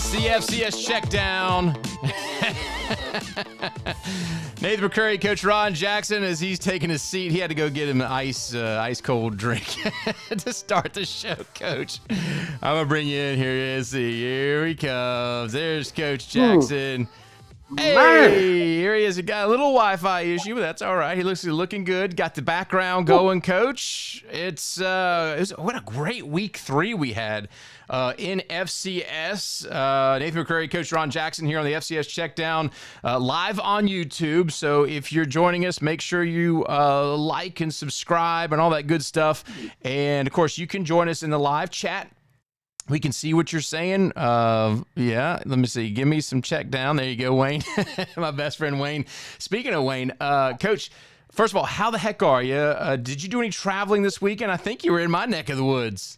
It's the FCS check down. Nathan McCurry, Coach Ron Jackson, as he's taking his seat, he had to go get him an ice cold drink to start the show. Coach, I'm gonna bring you in here. Here he comes. There's Coach Jackson. Hey, here he is. He got a little Wi-Fi issue, but that's all right. He looks looking good. Got the background going, Coach. What a great week 3 we had in FCS. Nathan McCurry, Coach Ron Jackson here on the FCS Checkdown, live on YouTube. So if you're joining us, make sure you like and subscribe and all that good stuff. And of course, you can join us in the live chat. We can see what you're saying. Yeah, let me see. Give me some check down. There you go, Wayne. My best friend, Wayne. Speaking of Wayne, Coach, first of all, how the heck are you? Did you do any traveling this weekend? I think you were in my neck of the woods.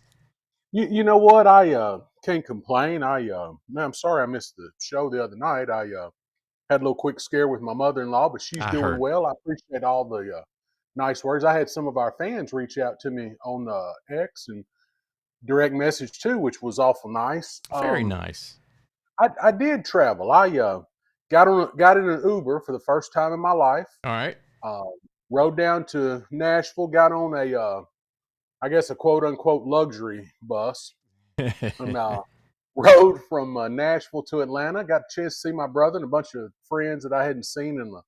You know what? I can't complain. Man, I'm sorry I missed the show the other night. I had a little quick scare with my mother-in-law, but she's doing well. I appreciate all the nice words. I had some of our fans reach out to me on X and direct message too, which was awful nice. Very nice. I did travel. I got in an Uber for the first time in my life. All right. Rode down to Nashville, got on I guess a quote unquote luxury bus, and rode from Nashville to Atlanta. Got a chance to see my brother and a bunch of friends that I hadn't seen in a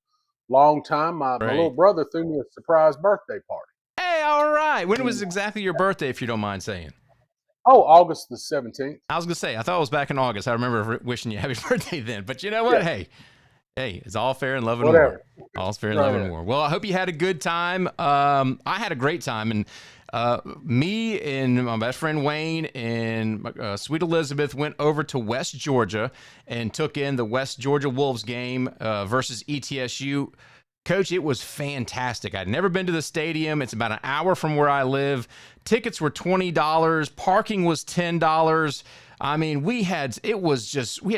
long time. My little brother threw me a surprise birthday party. Hey, all right. When was exactly your birthday, if you don't mind saying? Oh, August the 17th. I was going to say, I thought it was back in August. I remember wishing you happy birthday then. But you know what? Yeah. Hey, it's all fair in love and war. All's fair in love and war. Well, I hope you had a good time. I had a great time. And me and my best friend Wayne and sweet Elizabeth went over to West Georgia and took in the West Georgia Wolves game versus ETSU. Coach, it was fantastic. I'd never been to the stadium. It's about an hour from where I live. Tickets were $20. Parking was $10. I mean, we had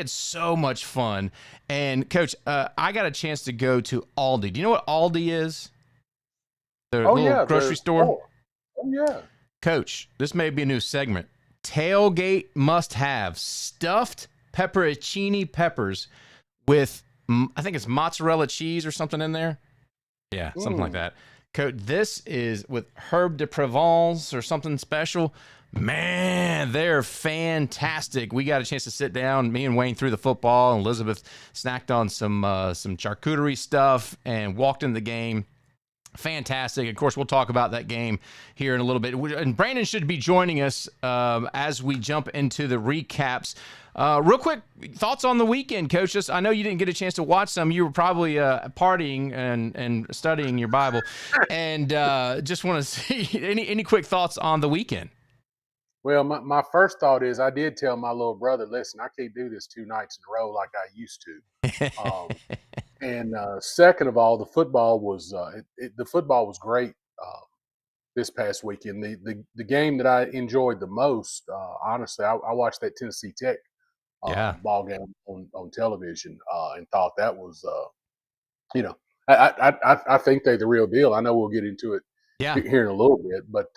so much fun. And Coach, I got a chance to go to Aldi. Do you know what Aldi is? The little grocery store. Oh, yeah. Coach, this may be a new segment. Tailgate must have stuffed pepperoncini peppers with, I think it's mozzarella cheese or something in there. Yeah, something like that. Coach, this is with herb de Provence or something special. Man, they're fantastic. We got a chance to sit down. Me and Wayne threw the football, and Elizabeth snacked on some charcuterie stuff and walked in the game. Fantastic. Of course, we'll talk about that game here in a little bit. And Brandon should be joining us as we jump into the recaps. Real quick, thoughts on the weekend, Coach. I know you didn't get a chance to watch some. You were probably partying and studying your Bible. And just want to see any quick thoughts on the weekend. Well, my first thought is I did tell my little brother, listen, I can't do this 2 nights in a row like I used to. And second of all, the football was great this past weekend. The game that I enjoyed the most, honestly, I watched that Tennessee Tech ball game on television and thought that was, I think they're the real deal. I know we'll get into it here in a little bit, but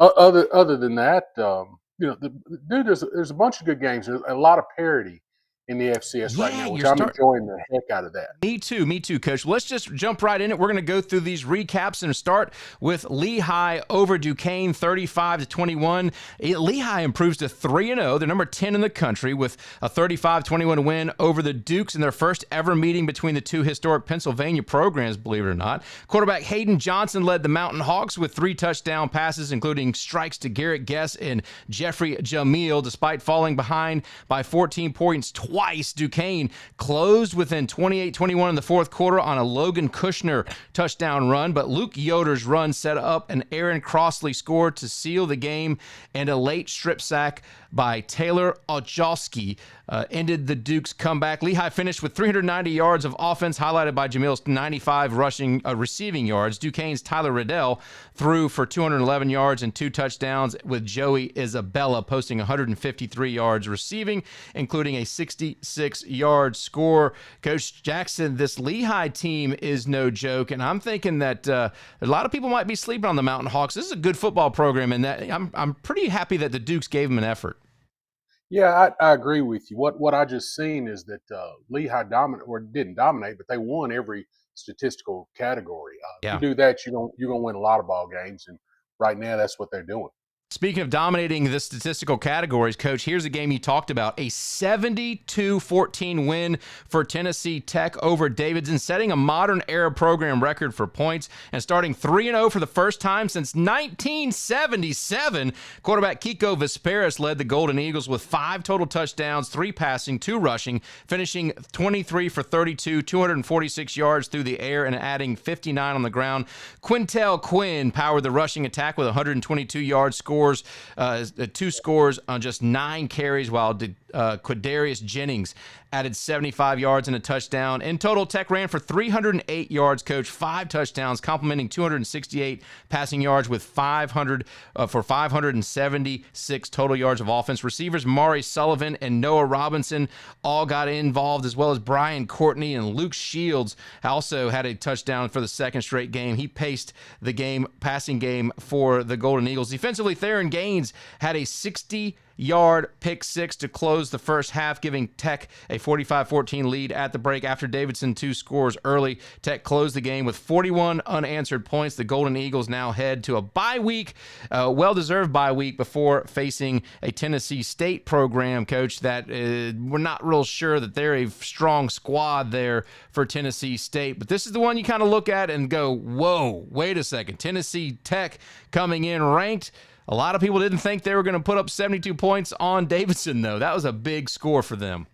other than that, there's a bunch of good games. There's a lot of parity in the FCS right now, which I'm enjoying the heck out of that. Me too, Coach. Let's just jump right in it. We're going to go through these recaps and start with Lehigh over Duquesne, 35-21. Lehigh improves to 3-0. They're number 10 in the country with a 35-21 win over the Dukes in their first ever meeting between the two historic Pennsylvania programs, believe it or not. Quarterback Hayden Johnson led the Mountain Hawks with 3 touchdown passes, including strikes to Garrett Guess and Jeffrey Jamil, despite falling behind by 14 points twice. Duquesne closed within 28-21 in the fourth quarter on a Logan Kushner touchdown run, but Luke Yoder's run set up an Aaron Crossley score to seal the game, and a late strip sack by Taylor Ojowski ended the Dukes' comeback. Lehigh finished with 390 yards of offense, highlighted by Jamil's 95 receiving yards. Duquesne's Tyler Riddell threw for 211 yards and 2 touchdowns, with Joey Isabella posting 153 yards receiving, including a 66-yard score. Coach Jackson, this Lehigh team is no joke, and I'm thinking that a lot of people might be sleeping on the Mountain Hawks. This is a good football program, and that I'm pretty happy that the Dukes gave them an effort. Yeah, I agree with you. What I just seen is that Lehigh dominant or didn't dominate, but they won every statistical category. If you Yeah. do that, you're gonna win a lot of ball games, and right now that's what they're doing. Speaking of dominating the statistical categories, Coach, here's a game you talked about. A 72-14 win for Tennessee Tech over Davidson, setting a modern era program record for points and starting 3-0 for the first time since 1977. Quarterback Kiko Vesperis led the Golden Eagles with 5 total touchdowns, 3 passing, 2 rushing, finishing 23 for 32, 246 yards through the air and adding 59 on the ground. Quintel Quinn powered the rushing attack with 122 yards, score 2 scores on just 9 carries, while Quadarius Jennings added 75 yards and a touchdown. In total, Tech ran for 308 yards, Coach, 5 touchdowns, complementing 268 passing yards with 576 total yards of offense. Receivers Maury Sullivan and Noah Robinson all got involved, as well as Brian Courtney, and Luke Shields also had a touchdown for the second straight game. He paced the passing game for the Golden Eagles. Defensively, Theron Gaines had a 60-yard pick six to close the first half, giving Tech a 45-14 lead at the break. After Davidson 2 scores early, Tech closed the game with 41 unanswered points. The Golden Eagles now head to a bye week, well-deserved bye week, before facing a Tennessee State program, Coach, that we're not real sure that they're a strong squad there for Tennessee State. But this is the one you kind of look at and go, whoa, wait a second. Tennessee Tech coming in ranked. A lot of people didn't think they were going to put up 72 points on Davidson, though. That was a big score for them.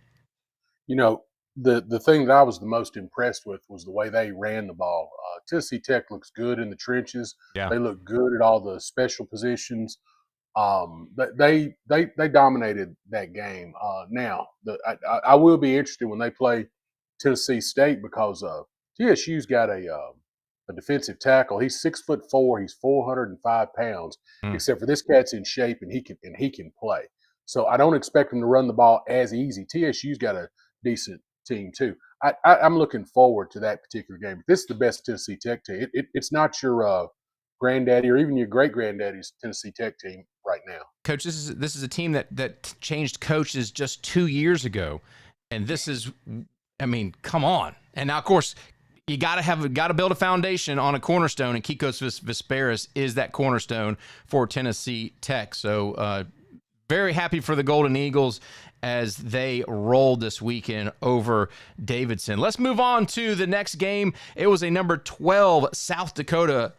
You know, the thing that I was the most impressed with was the way they ran the ball. Tennessee Tech looks good in the trenches. Yeah. They look good at all the special positions. But they dominated that game. Now, I will be interested when they play Tennessee State, because TSU's got a defensive tackle. He's 6'4". He's 405 pounds. Except for this cat's in shape, and he can play. So I don't expect him to run the ball as easy. TSU's got a decent team too. I'm looking forward to that particular game. This is the best Tennessee Tech team. It's not your granddaddy or even your great granddaddy's Tennessee Tech team right now. Coach, this is a team that changed coaches just 2 years ago, and this is, I mean, come on. And now, of course, you got to build a foundation on a cornerstone, and Kikos Vesperis is that cornerstone for Tennessee Tech. So very happy for the Golden Eagles as they rolled this weekend over Davidson. Let's move on to the next game. It was a number 12 South Dakota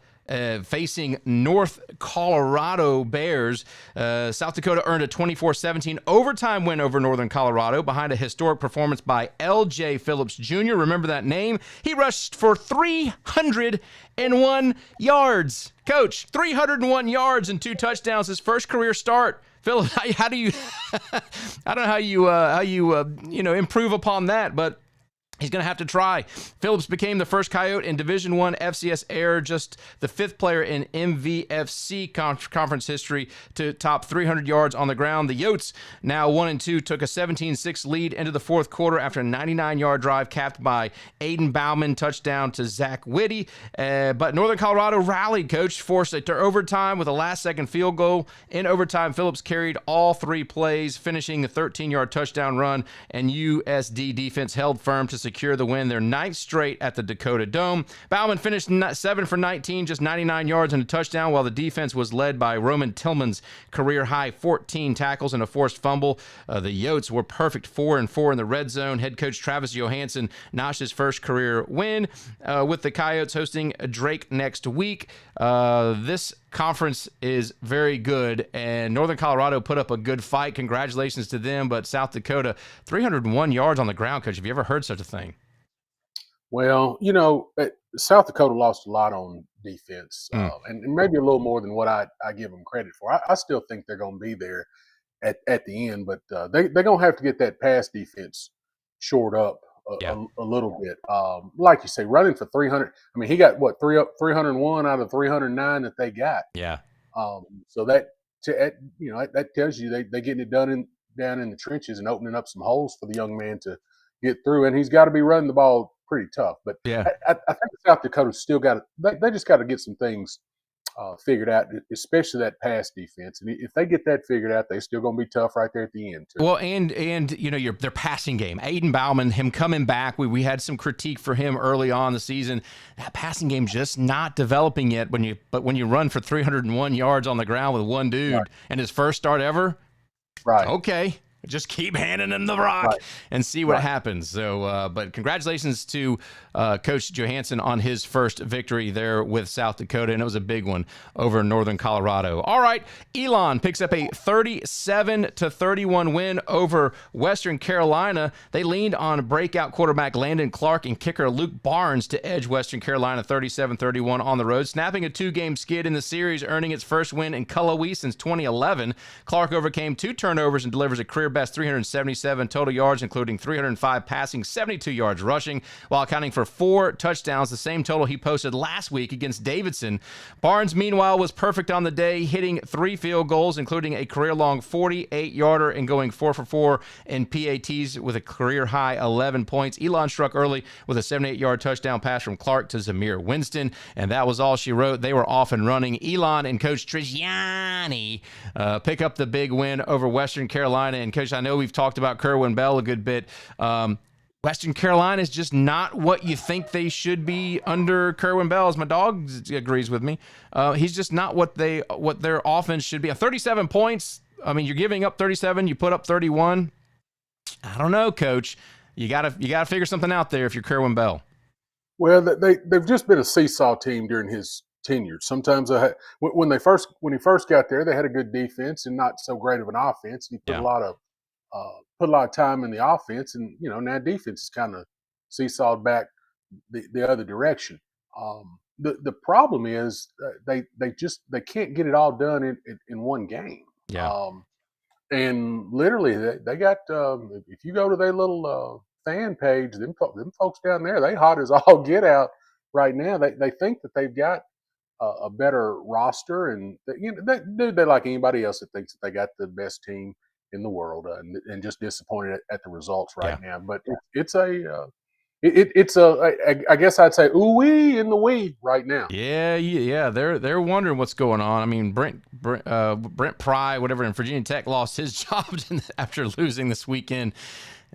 facing North Colorado Bears. South Dakota earned a 24-17 overtime win over Northern Colorado behind a historic performance by L.J. Phillips Jr. Remember that name? He rushed for 301 yards. Coach, 301 yards and 2 touchdowns, his first career start. Phil, how do you? I don't know how you improve upon that, but he's going to have to try. Phillips became the first Coyote in Division I FCS air, just the 5th player in MVFC conference history to top 300 yards on the ground. The Yotes, now 1-2, took a 17-6 lead into the 4th quarter after a 99-yard drive capped by Aiden Bauman, touchdown to Zach Whitty. But Northern Colorado rallied, Coach, forced it to overtime with a last-second field goal. In overtime, Phillips carried all 3 plays, finishing a 13-yard touchdown run, and USD defense held firm to secure the win, their 9th straight at the Dakota Dome. Bauman finished 7 for 19, just 99 yards and a touchdown, while the defense was led by Roman Tillman's career-high 14 tackles and a forced fumble. The Yotes were perfect 4-4 in the red zone. Head coach Travis Johansson notched his first career win, with the Coyotes hosting Drake next week. This conference is very good, and Northern Colorado put up a good fight. Congratulations to them, but South Dakota, 301 yards on the ground, Coach. Have you ever heard such a thing? Well, South Dakota lost a lot on defense, and maybe a little more than what I give them credit for. I still think they're going to be there at the end, but they're going to have to get that pass defense shored up a little bit. Like you say, running for 300. I mean, he got 301 out of 309 that they got. Yeah. So that tells you they getting it done down in the trenches and opening up some holes for the young man to get through. And he's got to be running the ball pretty tough. But Yeah. I think South Dakota's still got they just got to get some things figured out, especially that pass defense. And if they get that figured out, they're still going to be tough right there at the end too. Well, and their passing game, Aiden Bauman, him coming back, we had some critique for him early on in the season. That passing game just not developing yet. When you run for 301 yards on the ground with one dude Right. and his first start ever, Right. Okay. Just keep handing him the rock and see what happens. So, but congratulations to Coach Johansson on his first victory there with South Dakota, and it was a big one over Northern Colorado. All right, Elon picks up a 37-31 win over Western Carolina. They leaned on breakout quarterback Landon Clark and kicker Luke Barnes to edge Western Carolina 37-31 on the road, snapping a 2-game skid in the series, earning its first win in Cullowhee since 2011. Clark overcame 2 turnovers and delivers a career best 377 total yards, including 305 passing, 72 yards rushing, while accounting for 4 touchdowns, the same total he posted last week against Davidson. Barnes, meanwhile, was perfect on the day, hitting 3 field goals, including a career-long 48-yarder and going 4 for 4 in PATs with a career-high 11 points. Elon struck early with a 78-yard touchdown pass from Clark to Zamir Winston, and that was all she wrote. They were off and running. Elon and Coach Trigiani pick up the big win over Western Carolina. And Coach, I know we've talked about Kerwin Bell a good bit. Western Carolina is just not what you think they should be under Kerwin Bell, as my dog agrees with me. He's just not what their offense should be. 37 points. I mean, you're giving up 37. You put up 31. I don't know, Coach. You gotta figure something out there if you're Kerwin Bell. Well, they've just been a seesaw team during his tenure. Sometimes when he first got there, they had a good defense and not so great of an offense. He put a lot of time in the offense, and now defense is kind of seesawed back the other direction. The problem is they can't get it all done in one game. Yeah. And literally they got if you go to their little fan page, them folks down there, they hot as all get out right now. They think that they've got a better roster, and they're like anybody else that thinks that they got the best team in the world, and just disappointed at the results right now. But it's I guess I'd say ooh-wee in the weed right now. Yeah. They're wondering what's going on. I mean, Brent Pry, whatever, in Virginia Tech lost his job after losing this weekend.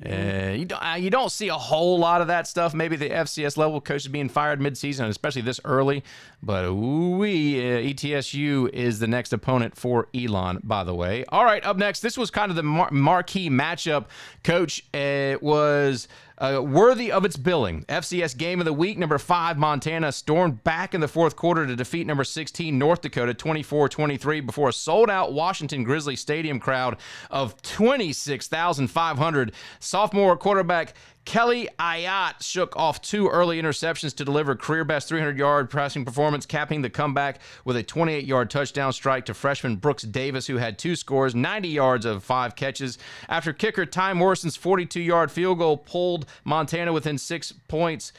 You don't see a whole lot of that stuff. Maybe the FCS level coaches being fired midseason, especially this early. But ETSU is the next opponent for Elon, by the way. All right, up next, this was kind of the marquee matchup, Coach. It was worthy of its billing. FCS Game of the Week, number 5, Montana stormed back in the fourth quarter to defeat number 16, North Dakota, 24-23 before a sold-out Washington Grizzly Stadium crowd of 26,500. Sophomore quarterback Kelly Ayat shook off 2 early interceptions to deliver career-best 300-yard passing performance, capping the comeback with a 28-yard touchdown strike to freshman Brooks Davis, who had 2 scores, 90 yards of 5 catches. After kicker Ty Morrison's 42-yard field goal pulled Montana within 6 points,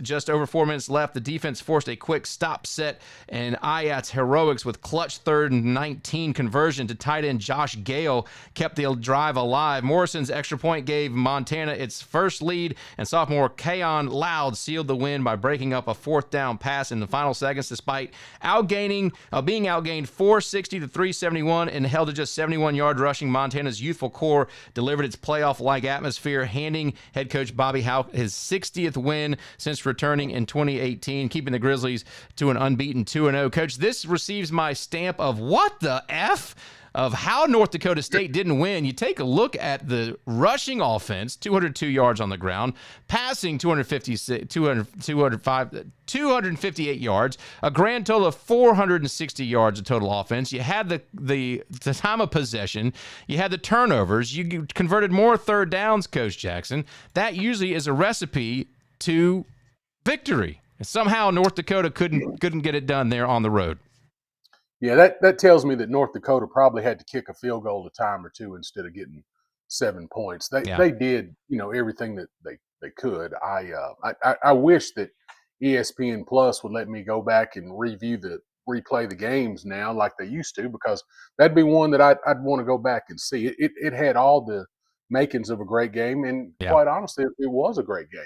just over 4 minutes left, the defense forced a quick stop set, and Ayat's heroics with clutch 3rd and 19 conversion to tight end Josh Gale kept the drive alive. Morrison's extra point gave Montana its first lead, and sophomore Kaon Loud sealed the win by breaking up a 4th down pass in the final seconds, despite being outgained 460 to 371 and held to just 71 yards rushing. Montana's youthful core delivered its playoff-like atmosphere, handing head coach Bobby Hauck his 60th win since returning in 2018, keeping the Grizzlies to an unbeaten 2-0. Coach, this receives my stamp of what the F? Of how North Dakota State didn't win. You take a look at the rushing offense, 202 yards on the ground, passing 258 yards, a grand total of 460 yards of total offense. You had the time of possession. You had the turnovers. You converted more 3rd downs, Coach Jackson. That usually is a recipe to victory. And somehow North Dakota couldn't get it done there on the road. Yeah, that tells me that North Dakota probably had to kick a field goal a time or two instead of getting 7 points. They did everything that they could. I wish that ESPN Plus would let me go back and replay the games now like they used to, because that'd be one that I'd want to go back and see. It had all the makings of a great game, and quite honestly, it was a great game.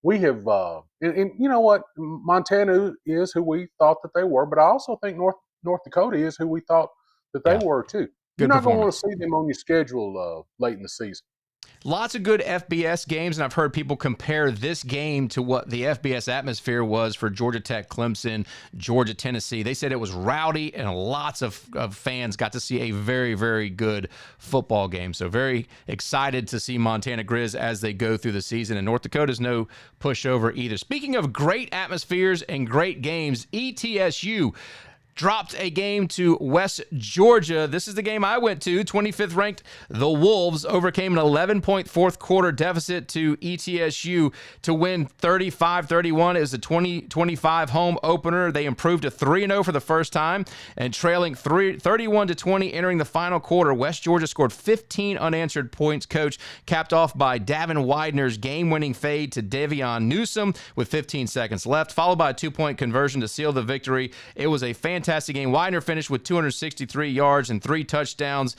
we have, and you know what, Montana is who we thought that they were, but I also think North Dakota is who we thought that they Yeah, were too. You're good not going to want to performance. see them on your schedule late in the season. Lots of good FBS games, and I've heard people compare this game to what the FBS atmosphere was for Georgia Tech, Clemson, Georgia, Tennessee. They said it was rowdy, and lots of fans got to see a very, very good football game. So very excited to see Montana Grizz as they go through the season, and North Dakota's no pushover either. Speaking of great atmospheres and great games, ETSU dropped a game to West Georgia. This is the game I went to. 25th ranked, the Wolves overcame an 11-point fourth quarter deficit to ETSU to win 35-31. It was a 2025 home opener. They improved to 3-0 for the first time and trailing 31-20 entering the final quarter. West Georgia scored 15 unanswered points, coach, capped off by Davin Widener's game-winning fade to Devion Newsom with 15 seconds left, followed by a 2-point conversion to seal the victory. It was a fantastic game. Widener finished with 263 yards and 3 touchdowns.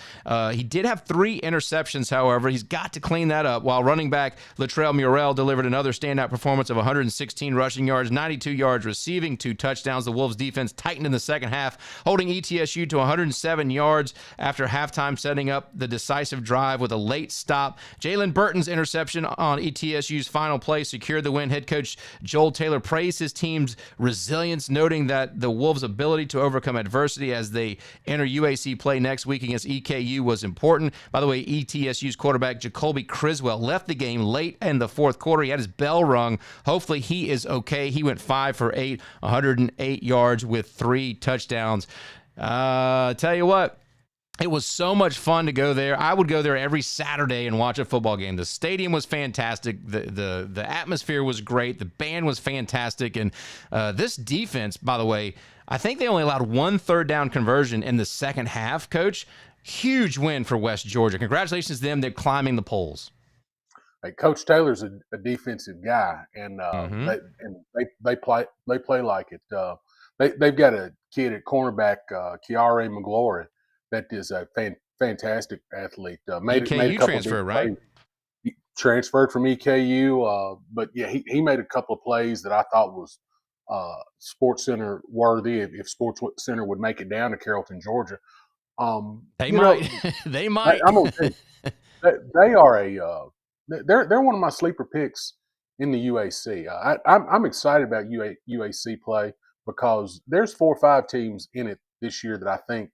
He did have 3 interceptions, however. He's got to clean that up, while running back Latrell Murrell delivered another standout performance of 116 rushing yards, 92 yards receiving, 2 touchdowns. The Wolves defense tightened in the second half, holding ETSU to 107 yards after halftime, setting up the decisive drive with a late stop. Jalen Burton's interception on ETSU's final play secured the win. Head coach Joel Taylor praised his team's resilience, noting that the Wolves' ability to overcome adversity as they enter UAC play next week against EKU was important. By the way, ETSU's quarterback Jacoby Criswell left the game late in the fourth quarter. He had his bell rung. Hopefully he is okay. He went 5 for 8, 108 yards with 3 touchdowns. Tell you what, it was so much fun to go there. I would go there every Saturday and watch a football game. The stadium was fantastic. The atmosphere was great. The band was fantastic. And this defense, by the way, I think they only allowed 1 third-down conversion in the second half, Coach. Huge win for West Georgia. Congratulations to them. They're climbing the polls. Hey, Coach Taylor's a defensive guy, and they play like it. They've got a kid at cornerback, Kiara McGlory, that is a fantastic athlete. Made a couple transfer, right? plays. He transferred from EKU, but yeah, he made a couple of plays that I thought was Sports Center worthy. If Sports Center would make it down to Carrollton, Georgia, They might. They might. I'm gonna tell you, they are they're one of my sleeper picks in the UAC. I'm excited about UAC play because there's 4 or 5 teams in it this year that I think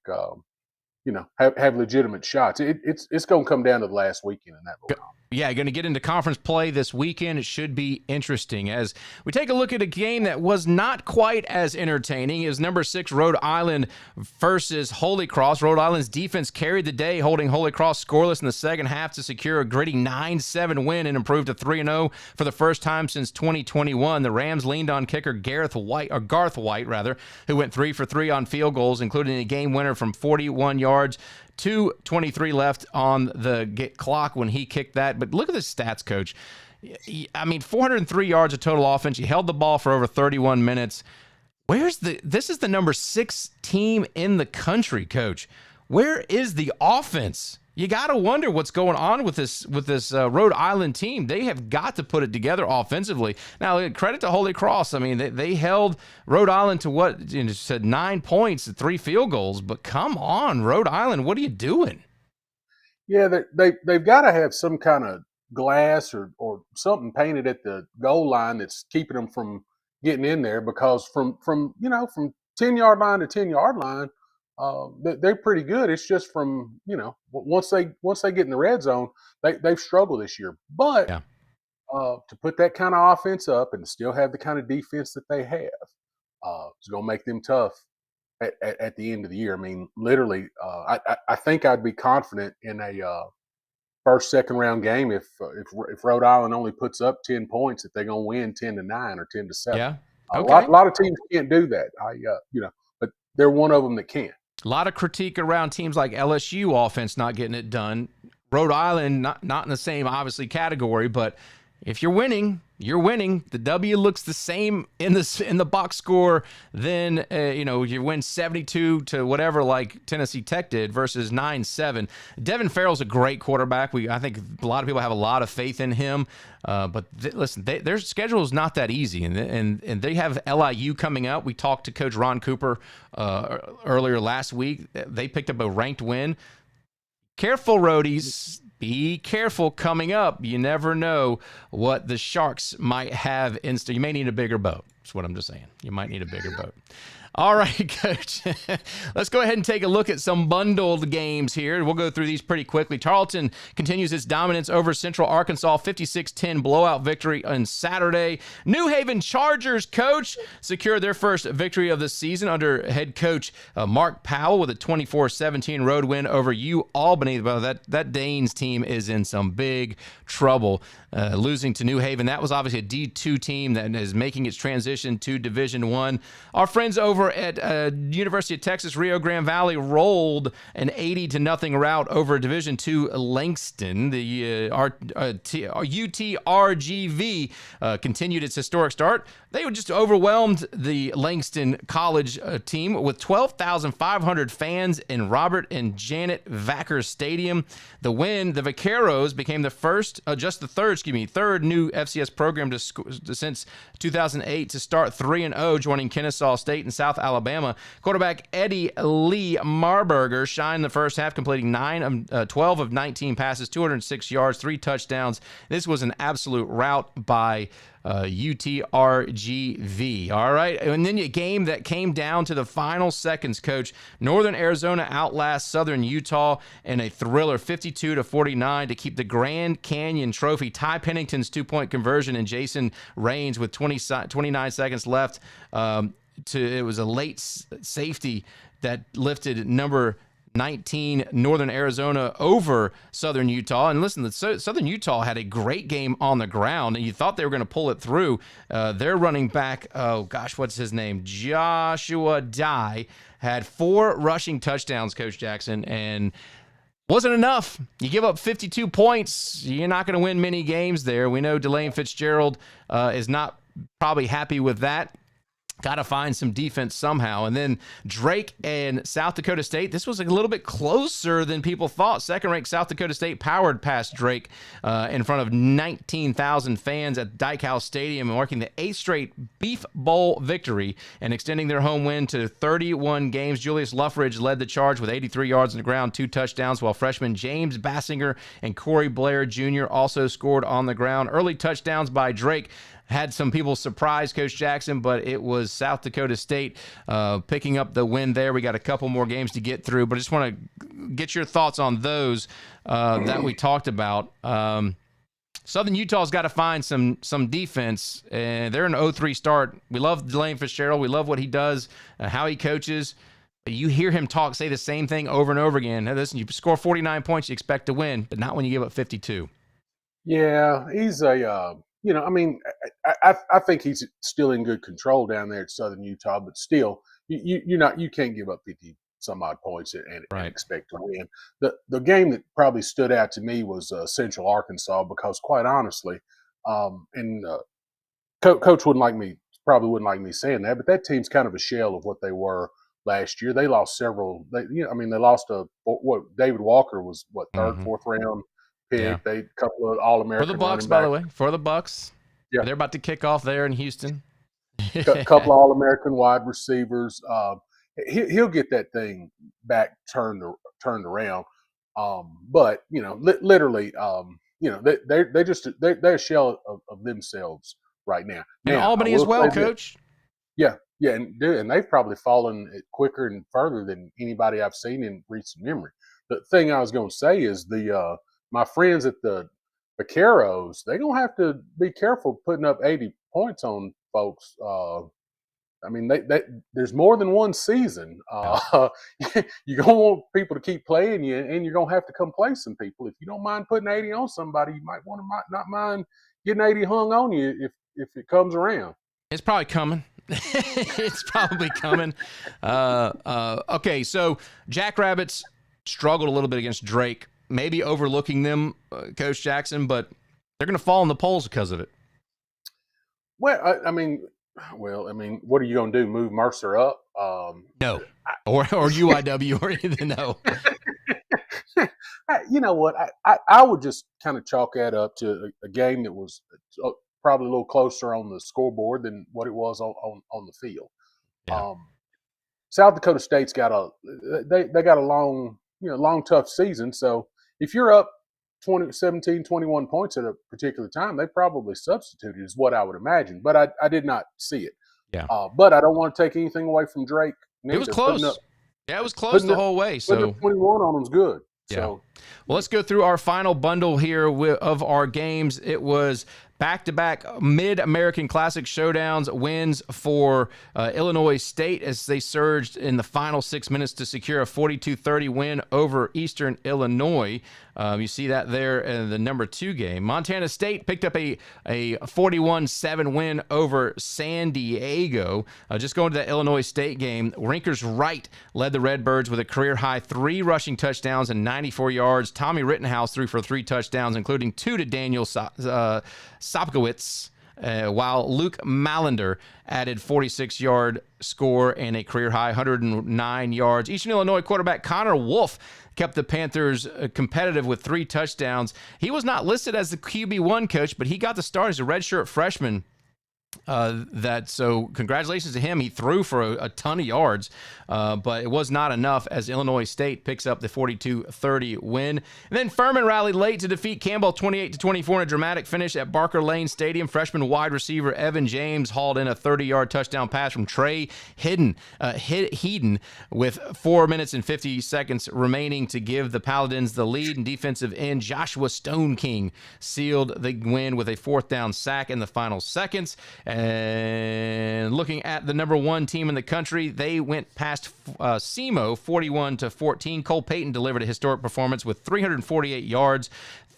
have legitimate shots. It's going to come down to the last weekend in that going on. Yeah, going to get into conference play this weekend. It should be interesting as we take a look at a game that was not quite as entertaining. It was number 6 Rhode Island versus Holy Cross. Rhode Island's defense carried the day, holding Holy Cross scoreless in the second half to secure a gritty 9-7 win and improve to 3-0 for the first time since 2021. The Rams leaned on kicker Garth White, who went 3 for 3 on field goals, including a game winner from 41 yards. 2:23 left on the clock when he kicked that. But look at the stats, Coach. I mean, 403 yards of total offense. He held the ball for over 31 minutes. This is the number 6 team in the country, Coach. Where is the offense? You got to wonder what's going on with this Rhode Island team. They have got to put it together offensively. Now, credit to Holy Cross. I mean, they held Rhode Island to what you said 9 points, 3 field goals. But come on, Rhode Island, what are you doing? Yeah, they've got to have some kind of glass or something painted at the goal line that's keeping them from getting in there, because from 10-yard line to 10-yard line. They're pretty good. It's just from once they get in the red zone, they've struggled this year. But yeah. To put that kind of offense up and still have the kind of defense that they have, it's going to make them tough at the end of the year. I mean, literally, I think I'd be confident in a first, second round game if Rhode Island only puts up 10 points that they're going to win 10-9 or 10-7. Yeah, okay. A lot of teams can't do that. But they're one of them that can. A lot of critique around teams like LSU offense not getting it done. Rhode Island not in the same obviously category, but if you're winning, you're winning. The W looks the same in the box score. Then you win 72 to whatever like Tennessee Tech did versus 9-7. Devin Farrell's a great quarterback. I think a lot of people have a lot of faith in him. But listen, their schedule is not that easy, and they have LIU coming up. We talked to Coach Ron Cooper earlier last week. They picked up a ranked win. Careful, roadies. Be careful coming up. You never know what the Sharks might have in store. You may need a bigger boat. That's what I'm just saying. You might need a bigger boat. All right, Coach. Let's go ahead and take a look at some bundled games here. We'll go through these pretty quickly. Tarleton continues its dominance over Central Arkansas, 56-10 blowout victory on Saturday. New Haven Chargers, Coach, secured their first victory of the season under head coach Mark Powell with a 24-17 road win over UAlbany. But that Danes team is in some big trouble. Losing to New Haven. That was obviously a D2 team that is making its transition to Division I. Our friends over at University of Texas Rio Grande Valley rolled an 80-0 rout over Division II Langston. The UTRGV continued its historic start. They just overwhelmed the Langston College team with 12,500 fans in Robert and Janet Vacker Stadium. The win, the Vaqueros became the third new FCS program since 2008 to start 3-0, joining Kennesaw State and South Alabama. Quarterback Eddie Lee Marburger shined the first half, completing 12 of 19 passes, 206 yards, 3 touchdowns. This was an absolute rout by UTRGV. All right. And then a game that came down to the final seconds, Coach. Northern Arizona outlasts Southern Utah in a thriller 52-49 to keep the Grand Canyon Trophy. Ty Pennington's 2-point conversion and Jason Raines with 29 seconds left. It was a late safety that lifted number 19 Northern Arizona over Southern Utah. And listen, Southern Utah had a great game on the ground, and you thought they were going to pull it through. Their running back, what's his name? Joshua Dye had 4 rushing touchdowns, Coach Jackson, and wasn't enough. You give up 52 points, you're not going to win many games there. We know Delane Fitzgerald is not probably happy with that. Got to find some defense somehow. And then Drake and South Dakota State. This was a little bit closer than people thought. Second-ranked South Dakota State powered past Drake in front of 19,000 fans at Dyke House Stadium, marking the 8th straight Beef Bowl victory and extending their home win to 31 games. Julius Luffridge led the charge with 83 yards on the ground, 2 touchdowns, while freshmen James Bassinger and Corey Blair Jr. also scored on the ground. Early touchdowns by Drake had some people surprised Coach Jackson, but it was South Dakota State picking up the win there. We got a couple more games to get through, but I just want to get your thoughts on those that we talked about. Southern Utah's got to find some defense, and they're an 0-3 start. We love Delane Fitzgerald. We love what he does, how he coaches. You hear him say the same thing over and over again. Now, listen, you score 49 points, you expect to win, but not when you give up 52. Yeah, he's I think he's still in good control down there at Southern Utah, but still, you can't give up 50 some odd points and expect to win. The game that probably stood out to me was Central Arkansas, because quite honestly, Coach probably wouldn't like me saying that, but that team's kind of a shell of what they were last year. They lost several. They lost David Walker was third, fourth round pick. Yeah. They a couple of All-American for the Bucks, by the way. For the Bucks, yeah, they're about to kick off there in Houston. A couple of All-American wide receivers. He'll get that thing back turned around. But literally, they're a shell of themselves right now. And Albany as well, Coach. Yeah, and they've probably fallen quicker and further than anybody I've seen in recent memory. The thing I was going to say is my friends at the Vaqueros, they're going to have to be careful putting up 80 points on folks. There's more than one season. You're going to want people to keep playing you, and you're going to have to come play some people. If you don't mind putting 80 on somebody, you might not mind getting 80 hung on you if it comes around. It's probably coming. It's probably coming. Okay, so Jackrabbits struggled a little bit against Drake, maybe overlooking them, Coach Jackson, but They're going to fall in the polls because of it. Well, I mean, what are you going to do? Move Mercer up? No, or UIW or anything. No. You know what? I would just kind of chalk that up to a game that was probably a little closer on the scoreboard than what it was on the field. Yeah. South Dakota State's got they got a long tough season. So if you're up 17, 21 points at a particular time, they probably substituted, is what I would imagine. But I did not see it. Yeah. But I don't want to take anything away from Drake. It was close. It was close the whole way. So 21 on them's good. Yeah. So, well, let's go through our final bundle here of our games. It was back-to-back Mid-American Classic showdowns, wins for Illinois State as they surged in the final 6 minutes to secure a 42-30 win over Eastern Illinois. You see that there in the number 2 game. Montana State picked up a 41-7 win over San Diego. Just going to that Illinois State game, Rinkers Wright led the Redbirds with a career-high 3 rushing touchdowns and 94 yards. Tommy Rittenhouse threw for 3 touchdowns, including 2 to Daniel Sopkowitz, while Luke Malander added 46-yard score and a career-high 109 yards. Eastern Illinois quarterback Connor Wolf kept the Panthers competitive with 3 touchdowns. He was not listed as the QB1 coach, but he got the start as a redshirt freshman. So congratulations to him. He threw for a ton of yards, but it was not enough as Illinois State picks up the 42-30 win. And then Furman rallied late to defeat Campbell 28-24 in a dramatic finish at Barker Lane Stadium. Freshman wide receiver Evan James hauled in a 30-yard touchdown pass from Trey Heeden with 4 minutes and 50 seconds remaining to give the Paladins the lead, and defensive end Joshua Stone King sealed the win with a 4th down sack in the final seconds. And looking at the number 1 team in the country, they went past SEMO 41-14. Cole Payton delivered a historic performance with 348 yards,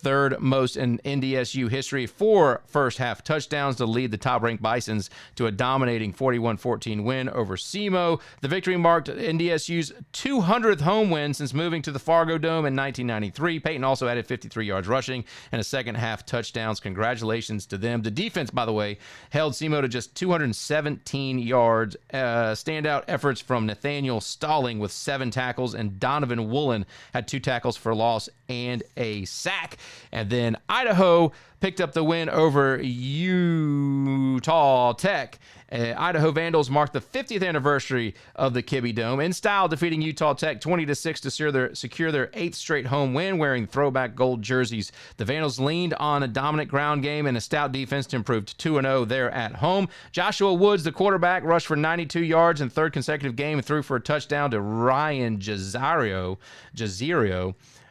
3rd most in NDSU history, 4 first-half touchdowns to lead the top-ranked Bisons to a dominating 41-14 win over SEMO. The victory marked NDSU's 200th home win since moving to the Fargo Dome in 1993. Peyton also added 53 yards rushing and a second-half touchdowns. Congratulations to them. The defense, by the way, held SEMO to just 217 yards. Standout efforts from Nathaniel Stalling with 7 tackles, and Donovan Woolen had 2 tackles for loss and a sack. And then Idaho picked up the win over Utah Tech. Idaho Vandals marked the 50th anniversary of the Kibbe Dome in style, defeating Utah Tech 20-6 to secure their 8th straight home win, wearing throwback gold jerseys. The Vandals leaned on a dominant ground game and a stout defense to improve to 2-0 there at home. Joshua Woods, the quarterback, rushed for 92 yards in 3rd consecutive game and threw for a touchdown to Ryan Jazirio.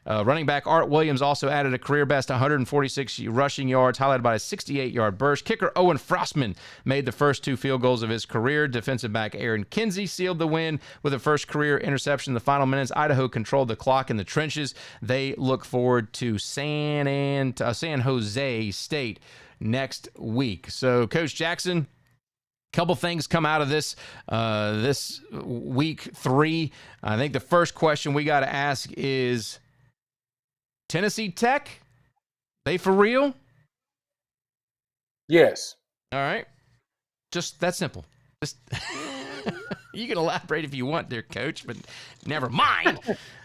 Running back Art Williams also added a career-best 146 rushing yards, highlighted by a 68-yard burst. Kicker Owen Frostman made the first 2 field goals of his career. Defensive back Aaron Kinsey sealed the win with a first career interception in the final minutes. Idaho controlled the clock in the trenches. They look forward to San Jose State next week. So, Coach Jackson, couple things come out of this week 3. I think the first question we got to ask is, Tennessee Tech, they for real? Yes. All right. Just that simple. Just you can elaborate if you want, dear Coach, but never mind.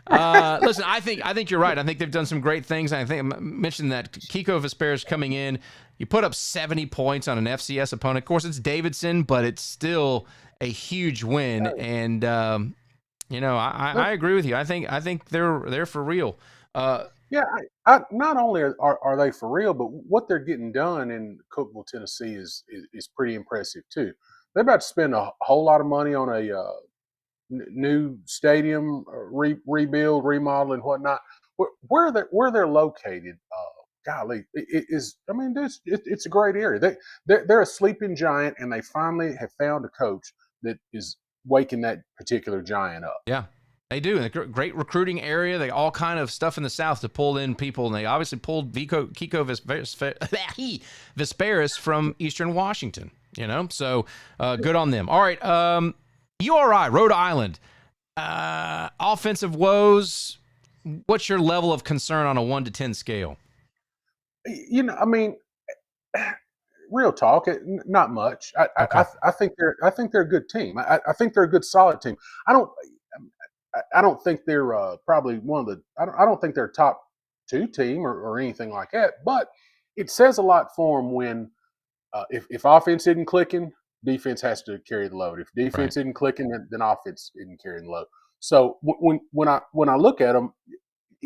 Listen, I think you're right. I think they've done some great things. I think I mentioned that Kiko Vesperis coming in. You put up 70 points on an FCS opponent. Of course, it's Davidson, but it's still a huge win. And I agree with you. I think they're for real. Yeah, not only are they for real, but what they're getting done in Cookeville, Tennessee is pretty impressive too. They're about to spend a whole lot of money on a new stadium rebuild, remodel, and whatnot. Where they're located, golly, it's a great area. They're a sleeping giant, and they finally have found a coach that is waking that particular giant up. Yeah. They do. And a great recruiting area. They all kind of stuff in the South to pull in people. And they obviously pulled Kiko Vesperis from Eastern Washington, So good on them. All right. URI, Rhode Island. Offensive woes. What's your level of concern on a 1 to 10 scale? I mean, real talk, not much. Okay. I think they're a good team. I think they're a good, solid team. I don't I don't think they're probably one of the. I don't think they're a top two team or anything like that. But it says a lot for them when if offense isn't clicking, defense has to carry the load. If Right. defense isn't clicking, then offense isn't carrying the load. So when I look at them,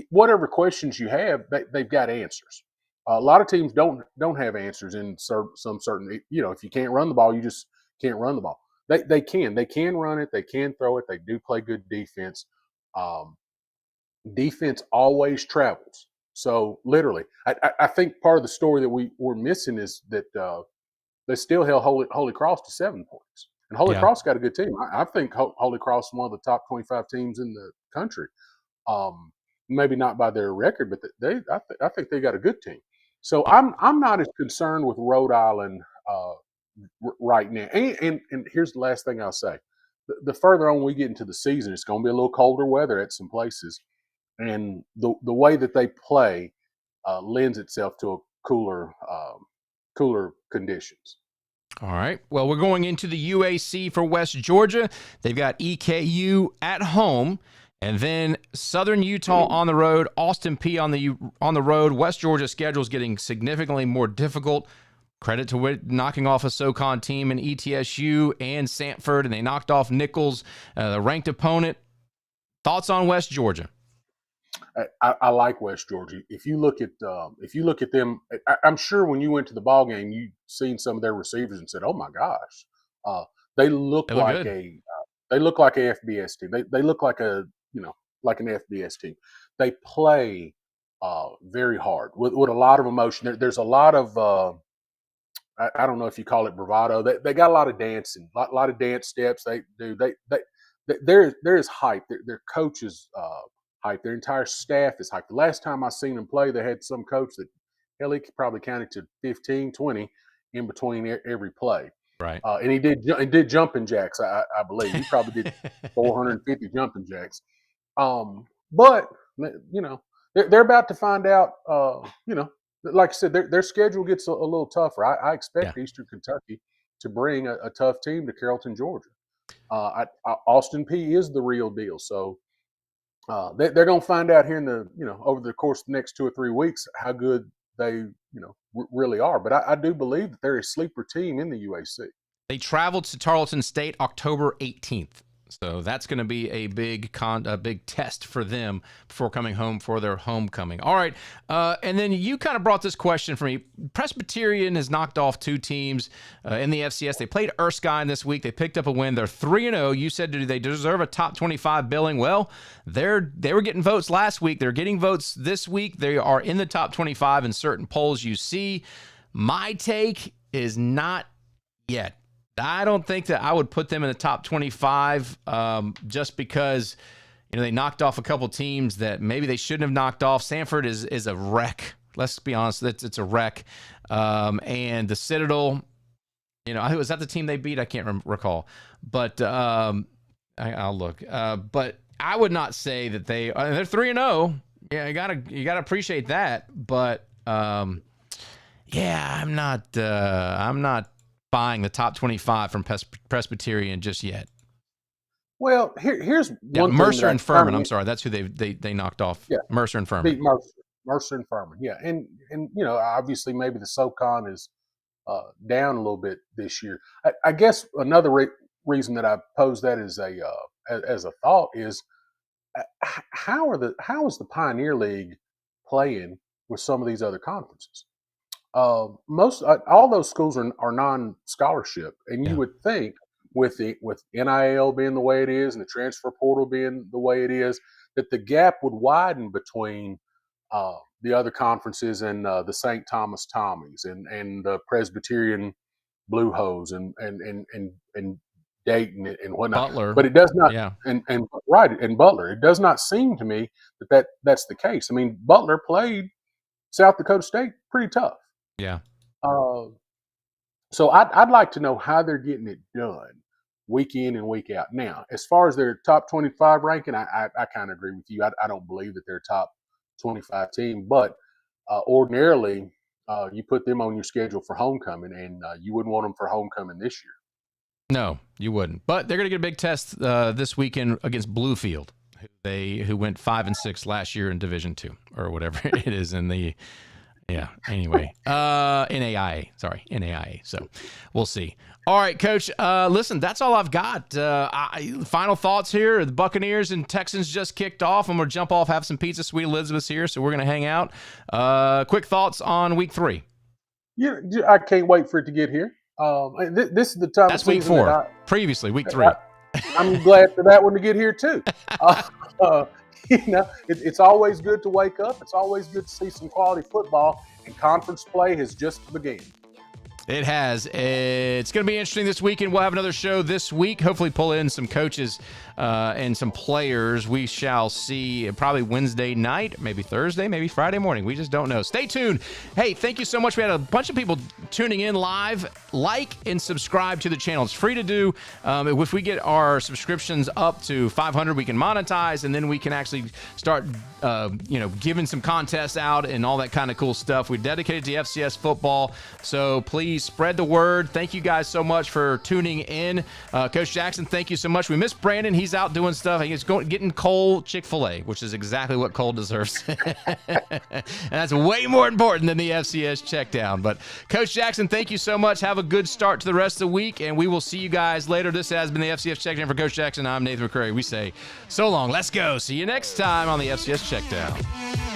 whatever questions you have, they've got answers. A lot of teams don't have answers in some certain. If you can't run the ball, you just can't run the ball. They can run it, they can throw it. They do play good defense. Um, Defense always travels. So literally, I think part of the story that we're missing is that they still held Holy Cross to 7 points, and Holy Yeah. Cross got a good team. I think Holy Cross is one of the top 25 teams in the country. Um, Maybe not by their record, but I think they got a good team. So I'm not as concerned with Rhode Island right now. And here's the last thing I'll say: the further on we get into the season, it's going to be a little colder weather at some places, and the way that they play lends itself to a cooler conditions. All right. Well, we're going into the UAC for West Georgia. They've got EKU at home, and then Southern Utah on the road, Austin P on the road. West Georgia's schedule is getting significantly more difficult. Credit to knocking off a SoCon team in ETSU and Sanford, and they knocked off Nichols, the ranked opponent. Thoughts on West Georgia? I like West Georgia. If you look at them, I'm sure when you went to the ball game, you seen some of their receivers and said, "Oh my gosh, uh, they look They look like good. a FBS team. They look like like an FBS team. They play very hard with a lot of emotion. There's a lot of I don't know if you call it bravado. They got a lot of dancing, lot of dance steps. They do. There is hype. Their coach is hype. Their entire staff is hype. The last time I seen them play, they had some coach that hell he probably counted to 15, 20 in between every play. Right. And he did jumping jacks. I believe he probably did 450 jumping jacks. But they're about to find out. Like I said, their schedule gets a little tougher. I Yeah. expect Eastern Kentucky to bring a tough team to Carrollton, Georgia. Austin P is the real deal. So they're going to find out here in the over the course of the next 2 or 3 weeks how good they really are. But I do believe that they're a sleeper team in the UAC. They traveled to Tarleton State October 18th. So that's going to be a big test for them before coming home for their homecoming. All right. And then you kind of brought this question for me. Presbyterian has knocked off two teams in the FCS. They played Erskine this week. They picked up a win. They're 3-0. You said, do they deserve a top 25 billing? Well, they were getting votes last week. They're getting votes this week. They are in the top 25 in certain polls you see. My take is not yet. I don't think that I would put them in the top 25 just because they knocked off a couple teams that maybe they shouldn't have knocked off. Sanford is a wreck. Let's be honest, it's a wreck. And the Citadel, was that the team they beat? I can't recall. But I'll look. But I would not say that they're 3-0. Yeah, you gotta appreciate that. But yeah, I'm not buying the top 25 from Presbyterian just yet. Well, here's Yeah, one thing Mercer that and I kind Furman. of I'm sorry, that's who they knocked off. yeah Mercer and Furman. beat Mercer and Furman. Yeah, and obviously maybe the SoCon is down a little bit this year. I guess another reason that I pose that as a thought is how is the Pioneer League playing with some of these other conferences? Most all those schools are non-scholarship, and you Yeah. would think with NIL being the way it is and the transfer portal being the way it is, that the gap would widen between the other conferences and the St. Thomas Tommies and the Presbyterian Blue Hose and Dayton and whatnot. Butler. But it does not. Yeah. And right, and Butler. It does not seem to me that's the case. I mean, Butler played South Dakota State pretty tough. Yeah. Uh, so I'd like to know how they're getting it done week in and week out. Now, as far as their top 25 ranking, I kind of agree with you. I don't believe that they're top 25 team, but ordinarily you put them on your schedule for homecoming, and you wouldn't want them for homecoming this year. No, you wouldn't. But they're going to get a big test this weekend against Bluefield, who went 5-6 last year in Division II or whatever it is in the. Yeah. Anyway, NAIA. Sorry, NAIA. So we'll see. All right, Coach. Listen, that's all I've got. Final thoughts here. The Buccaneers and Texans just kicked off. I'm going to jump off, have some pizza. Sweet Elizabeth's here, so we're going to hang out. Quick thoughts on Week 3. Yeah, I can't wait for it to get here. This is the time. That's Week 4. Previously, Week 3. I'm glad for that one to get here too. It's always good to wake up. It's always good to see some quality football, and conference play has just begun. It has. It's going to be interesting this weekend. We'll have another show this week. Hopefully pull in some coaches and some players. We shall see probably Wednesday night, maybe Thursday, maybe Friday morning. We just don't know. Stay tuned. Hey, thank you so much. We had a bunch of people tuning in live. Like and subscribe to the channel. It's free to do. If we get our subscriptions up to 500, we can monetize, and then we can actually start giving some contests out and all that kind of cool stuff. We're dedicated to FCS football, so please spread the word. Thank you guys so much for tuning in. Coach Jackson, thank you so much. We miss Brandon. He's out doing stuff. He's getting Cole Chick-fil-A, which is exactly what Cole deserves. And that's way more important than the FCS checkdown. But Coach Jackson, thank you so much. Have a good start to the rest of the week, and we will see you guys later. This has been the FCS checkdown for Coach Jackson. I'm Nathan McCurry. We say so long. Let's go. See you next time on the FCS checkdown.